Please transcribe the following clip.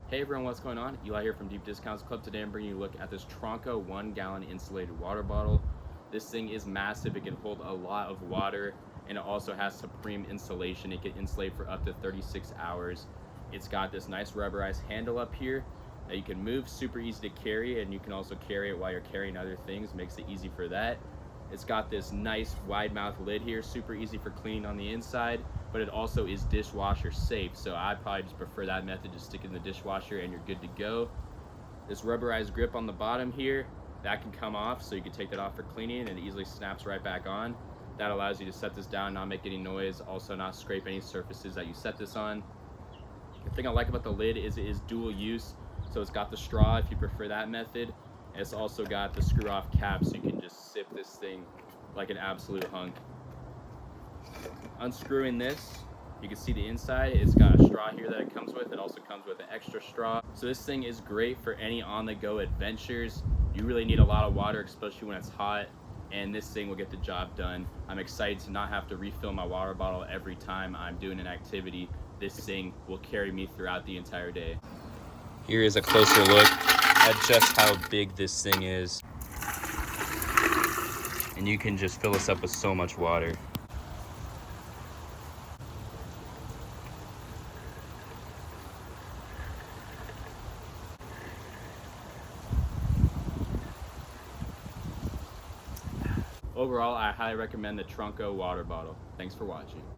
Hey everyone, what's going on? Eli here from Deep Discounts Club. Today I'm bringing you a look at this Tronco 1-gallon insulated water bottle. This thing is massive. It can hold a lot of water, and it also has supreme insulation. It can insulate for up to 36 hours. It's got this nice rubberized handle up here that you can move, super easy to carry, and you can also carry it while you're carrying other things. Makes it easy for that. It's got this nice wide mouth lid here, super easy for cleaning on the inside, but it also is dishwasher safe. So I probably just prefer that method, just stick it in the dishwasher and you're good to go. This rubberized grip on the bottom here, that can come off, so you can take that off for cleaning and it easily snaps right back on. That allows you to set this down, not make any noise, also not scrape any surfaces that you set this on. The thing I like about the lid is it is dual use. So it's got the straw if you prefer that method. And it's also got the screw off cap, so you can just sip this thing like an absolute hunk. Unscrewing this, you can see the inside. It's got a straw here that it comes with. It also comes with an extra straw. So this thing is great for any on-the-go adventures. You really need a lot of water, especially when it's hot, and this thing will get the job done. I'm excited to not have to refill my water bottle every time I'm doing an activity. This thing will carry me throughout the entire day. Here is a closer look at just how big this thing is. And you can just fill this up with so much water. Overall, I highly recommend the Tronco water bottle. Thanks for watching.